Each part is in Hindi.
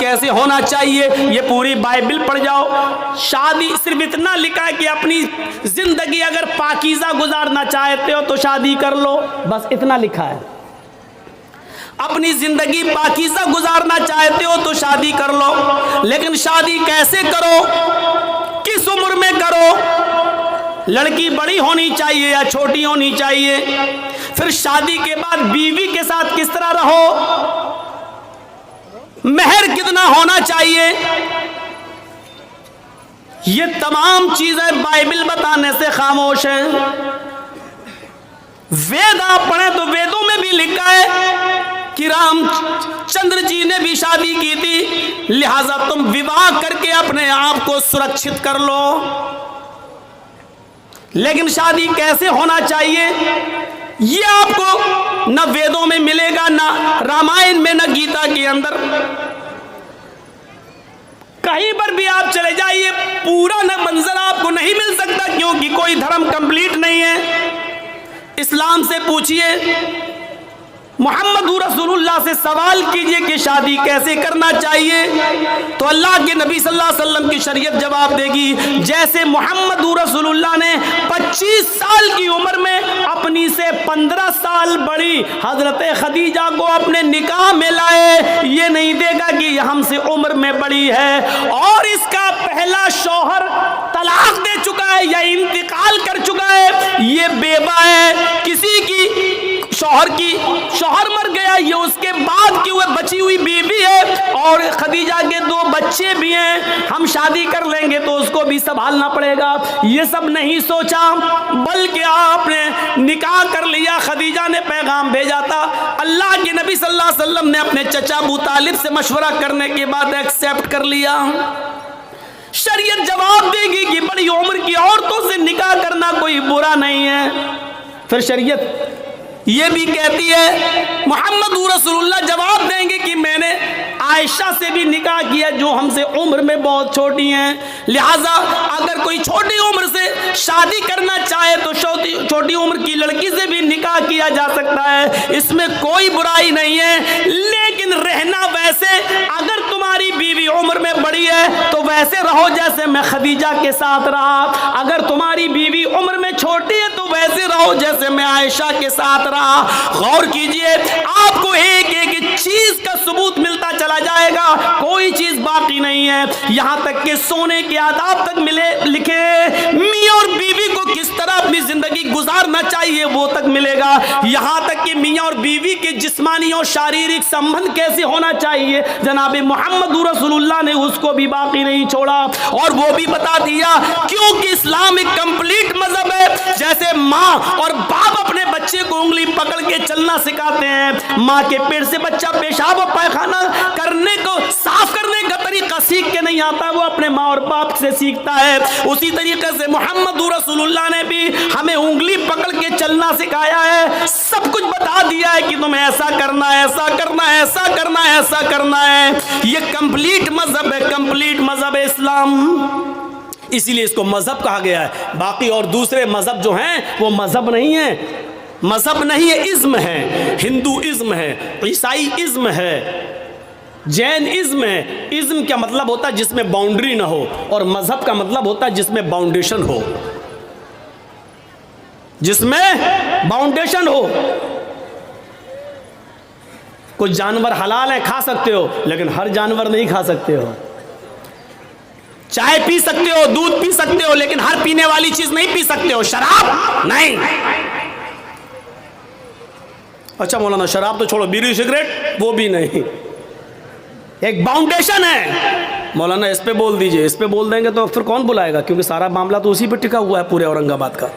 कैसे होना चाहिए, ये पूरी बाइबल पढ़ जाओ। शादी सिर्फ इतना लिखा है कि अपनी जिंदगी अगर पाकीज़ा गुजारना चाहते हो तो शादी कर लो, बस इतना लिखा है। अपनी जिंदगी पाकीज़ा गुजारना चाहते हो तो शादी कर लो, लेकिन शादी कैसे करो, किस उम्र में करो, लड़की बड़ी होनी चाहिए या छोटी होनी चाहिए, फिर शादी के बाद बीवी के साथ किस तरह रहो, मेहर कितना होना चाहिए, ये तमाम चीजें बाइबल बताने से खामोश है। वेद आप पढ़े तो वेदों में भी लिखा है कि रामचंद्र जी ने भी शादी की थी, लिहाजा तुम विवाह करके अपने आप को सुरक्षित कर लो। लेकिन शादी कैसे होना चाहिए ये आपको न वेदों में मिलेगा, न रामायण में, न गीता के अंदर। कहीं पर भी आप चले जाइए पूरा न मंजर आपको नहीं मिल सकता, क्योंकि कोई धर्म कंप्लीट नहीं है। इस्लाम से पूछिए, मोहम्मद रसूलुल्लाह से सवाल कीजिए कि शादी कैसे करना चाहिए, तो अल्लाह के नबी सल्लल्लाहु अलैहि वसल्लम की शरीयत जवाब देगी। जैसे मोहम्मद रसूलुल्लाह ने 25 साल की उम्र में अपनी से 15 साल बड़ी हजरत खदीजा को अपने निकाह में लाए, ये नहीं देगा कि हमसे उम्र में बड़ी है और इसका पहला शौहर तलाक दे चुका है या इंतकाल कर चुका है, ये बेवा है, किसी की शौहर मर गया, ये उसके बाद की वह बची हुई बीवी है और खदीजा के 2 बच्चे भी हैं, हम शादी कर लेंगे तो उसको भी संभालना पड़ेगा। ये सब नहीं सोचा, बल्कि आपने निकाह कर लिया। खदीजा ने पैगाम भेजा था, अल्लाह के नबी सल्लल्लाहु अलैहि वसल्लम ने अपने चचा अबू तालिब से मशवरा करने के बाद एक्सेप्ट कर लिया। शरीयत जवाब देगी कि बड़ी उम्र की औरतों से निकाह करना कोई बुरा नहीं है। फिर शरीयत ये भी कहती है, मोहम्मद रसूलुल्लाह जवाब देंगे कि मैंने आयशा से भी निकाह किया जो हमसे उम्र में बहुत छोटी हैं, लिहाजा अगर कोई छोटी उम्र से शादी करना चाहे तो छोटी उम्र की लड़की से भी निकाह किया जा सकता है, इसमें कोई बुराई नहीं है। लेकिन रहना वैसे, अगर तुम्हारी बीवी उम्र में बड़ी है तो वैसे रहो जैसे मैं खदीजा के साथ रहा, अगर तुम्हारी बीवी उम्र में छोटी है तो वैसे रहो जैसे मैं आयशा के साथ रहा। गौर कीजिए, आपको एक एक चीज का सबूत मिलता चला जाएगा, कोई चीज बाकी नहीं है। यहां तक कि सोने के आदाब तक मिले लिखे, मियां और बीवी को किस तरह अपनी जिंदगी गुजारना चाहिए वो तक मिलेगा। यहां तक कि मियां और बीवी के जिस्मानी और शारीरिक संबंध कैसे होना चाहिए, जनाब मोहम्मद रसूलुल्लाह ने उसको भी बाकी नहीं छोड़ा और वो भी बता दिया, क्योंकि इस्लाम एक कंप्लीट मजहब है। जैसे माँ और बाप अपने बच्चे को उंगली पकड़ के चलना सिखाते हैं, माँ के पेट से बच्चा पेशाब और पैखाना करने को, साफ करने का तरीका सीख के नहीं आता, वो अपने माँ और बाप से सीखता है। उसी तरीके से मोहम्मद रसूलुल्लाह ने भी हमें उंगली पकड़ के चलना सिखाया है, सब कुछ बता दिया है कि तुम्हें ऐसा करना है, ऐसा करना है, ऐसा करना है, ऐसा करना है। ये कंप्लीट मजहब है, कंप्लीट मजहब है इस्लाम, इसीलिए इसको मजहब कहा गया है। बाकी और दूसरे मजहब जो हैं वो मजहब नहीं है, मजहब नहीं है, इज्म है। हिंदू इज्म है, ईसाई इज्म है, जैन इज्म है। इज्म का मतलब होता है जिसमें बाउंड्री ना हो, और मजहब का मतलब होता है जिसमें बाउंडेशन हो, जिसमें बाउंडेशन हो। कुछ जानवर हलाल है, खा सकते हो, लेकिन हर जानवर नहीं खा सकते हो। चाय पी सकते हो, दूध पी सकते हो, लेकिन हर पीने वाली चीज नहीं पी सकते हो। शराब नहीं। अच्छा मौलाना, शराब तो छोड़ो, बीड़ी सिगरेट वो भी नहीं, एक बाउंडेशन है। मौलाना इस पे बोल दीजिए, इस पे बोल देंगे तो फिर कौन बुलाएगा, क्योंकि सारा मामला तो उसी पे टिका हुआ है, पूरे औरंगाबाद का।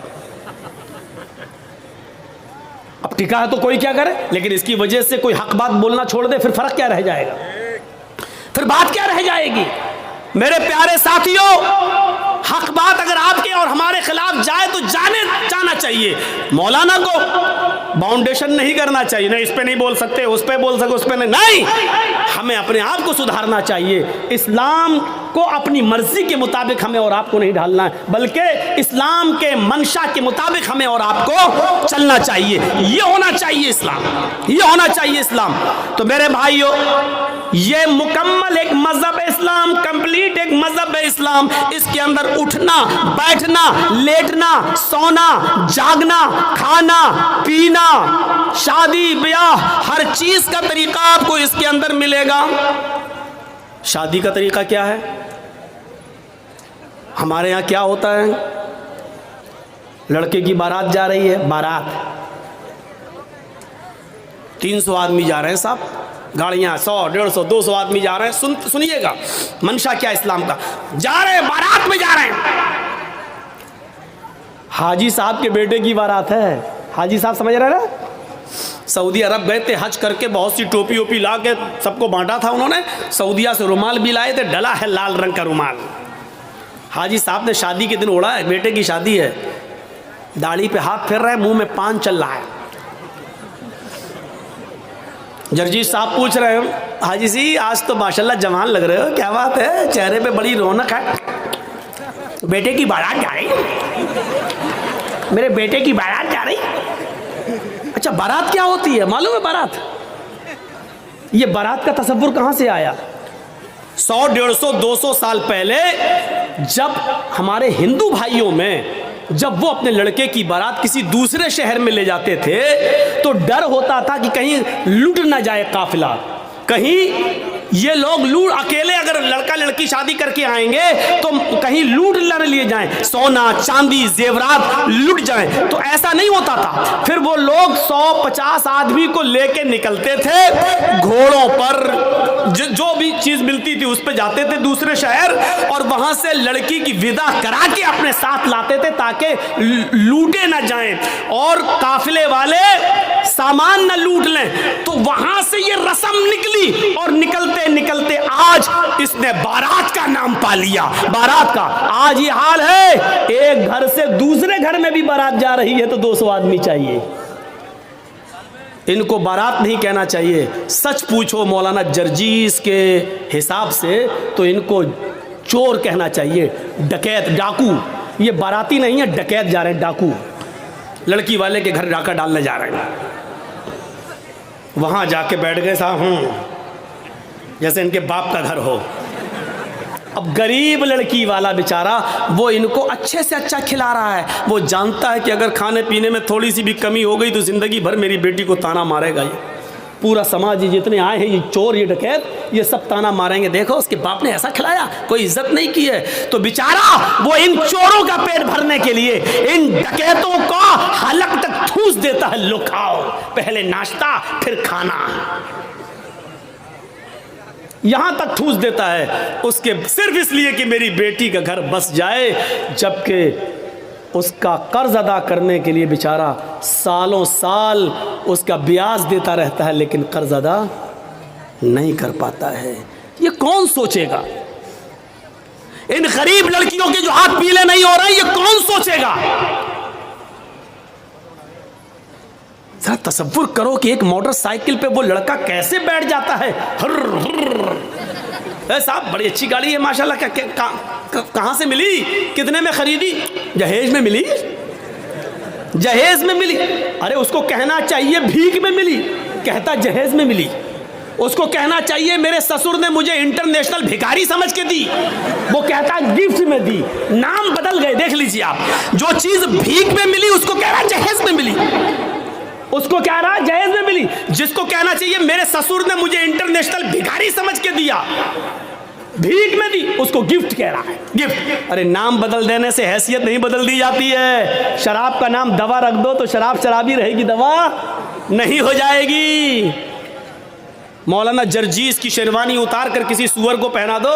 अब टिका है तो कोई क्या करे, लेकिन इसकी वजह से कोई हक बात बोलना छोड़ दे, फिर फर्क क्या रह जाएगा, फिर बात क्या रह जाएगी। मेरे प्यारे साथियों, हक बात अगर आपके और हमारे खिलाफ जाए तो जाना चाहिए। मौलाना को बाउंडेशन नहीं करना चाहिए, नहीं इस पे नहीं बोल सकते, उस पे बोल सकते, उस पे नहीं, हमें अपने आप को सुधारना चाहिए। इस्लाम को अपनी मर्जी के मुताबिक हमें और आपको नहीं ढालना है, बल्कि इस्लाम के मंशा के मुताबिक हमें और आपको चलना चाहिए। ये होना चाहिए इस्लाम, ये होना चाहिए इस्लाम। तो मेरे भाइयों, ये मुकम्मल एक मजहब इस्लाम कंप्लीट एक मजहब है इस्लाम। इसके अंदर उठना, बैठना, लेटना, सोना, जागना, खाना, पीना, शादी ब्याह, हर चीज का तरीका आपको इसके अंदर मिलेगा। शादी का तरीका क्या है? हमारे यहाँ क्या होता है? लड़के की बारात जा रही है, बारात 300 आदमी जा रहे हैं साहब, गाड़ियां 100, 150, 200 आदमी जा रहे हैं। सुनिएगा मंशा क्या इस्लाम का, जा रहे हैं बारात में, जा रहे हैं। हाजी साहब के बेटे की बारात है। हाजी साहब समझ रहे ना, सऊदी अरब गए थे हज करके, बहुत सी टोपी ओपी ला के सबको बांटा था उन्होंने। सऊदिया से रुमाल भी लाए थे, डला है लाल रंग का रुमाल। हाजी साहब ने शादी के दिन ओढ़ा है, बेटे की शादी है, दाढ़ी पे हाथ फेर रहा है, मुंह में पान चल रहा है। जर्जीश साहब पूछ रहे हैं, हाजी जी आज तो माशाल्लाह जवान लग रहे हो, क्या बात है, चेहरे पे बड़ी रौनक है। बेटे की बारात जा रही, मेरे बेटे की बारात जा रही। अच्छा बारात क्या होती है मालूम है? बारात, ये बारात का तसव्वुर कहां से आया? 100, 150, 200 साल पहले जब हमारे हिंदू भाइयों में जब वो अपने लड़के की बारात किसी दूसरे शहर में ले जाते थे तो डर होता था कि कहीं लूट ना जाए काफिला, कहीं ये लोग लूट, अकेले अगर लड़का लड़की शादी करके आएंगे तो कहीं लूट न लिए जाएं, सोना चांदी जेवरात लूट जाएं। तो ऐसा नहीं होता था। फिर वो लोग 100-50 आदमी को लेके निकलते थे घोड़ों पर, जो भी चीज मिलती थी उस पर जाते थे दूसरे शहर, और वहां से लड़की की विदा करा के अपने साथ लाते थे ताकि लूटे ना जाएं और काफिले वाले सामान न लूट लें। तो वहां से ये रस्म निकली और निकलते निकलते आज इसने बारात का नाम पा लिया। बारात का आज ये हाल है, एक घर से दूसरे घर में भी बारात जा रही है तो 200 आदमी चाहिए। इनको बारात नहीं कहना चाहिए। सच पूछो मौलाना जर्जीस के हिसाब से तो इनको चोर कहना चाहिए, डकैत, डाकू। ये बाराती नहीं है, डकैत जा रहे हैं, डाकू। लड़की वाले के घर डाका डालने जा रहे हैं। वहां जाके बैठ गए साहब, जैसे इनके बाप का घर हो। अब गरीब लड़की वाला बेचारा वो इनको अच्छे से अच्छा खिला रहा है। वो जानता है कि अगर खाने पीने में थोड़ी सी भी कमी हो गई तो जिंदगी भर मेरी बेटी को ताना मारेगा। ये पूरा समाज, ये जितने आए हैं, ये चोर, ये डकैत, ये सब ताना मारेंगे, देखो उसके बाप ने ऐसा खिलाया, कोई इज्जत नहीं की है। तो बेचारा वो इन चोरों का पेट भरने के लिए इन डकैतों का हलक तक ठूस देता है, लो खाओ, पहले नाश्ता फिर खाना, यहां तक ठूस देता है उसके, सिर्फ इसलिए कि मेरी बेटी का घर बस जाए। जबकि उसका कर्ज अदा करने के लिए बेचारा सालों साल उसका ब्याज देता रहता है, लेकिन कर्ज अदा नहीं कर पाता है। ये कौन सोचेगा? इन गरीब लड़कियों के जो हाथ पीले नहीं हो रहे, ये कौन सोचेगा? जरा तसव्वुर करो कि एक मोटरसाइकिल पे वो लड़का कैसे बैठ जाता है। साहब बड़ी अच्छी गाड़ी है माशाल्लाह, कहां से मिली, कितने में खरीदी? जहेज में मिली, जहेज में मिली। अरे उसको कहना चाहिए भीख में मिली, कहता जहेज में मिली। उसको कहना चाहिए मेरे ससुर ने मुझे इंटरनेशनल भिखारी समझ के दी, वो कहता गिफ्ट में दी। नाम बदल गए, देख लीजिए आप। जो चीज भीख में मिली उसको कह रहा जहेज में मिली, उसको कह रहा जहेज में मिली। जिसको कहना चाहिए मेरे ससुर ने मुझे इंटरनेशनल भिखारी समझ के दिया, भीख में दी, उसको गिफ्ट कह रहा है, गिफ्ट। अरे नाम बदल देने से हैसियत नहीं बदल दी जाती है। शराब का नाम दवा रख दो तो शराब शराबी रहेगी, दवा नहीं हो जाएगी। मौलाना जर्जीस की शेरवानी उतार कर किसी सुअर को पहना दो,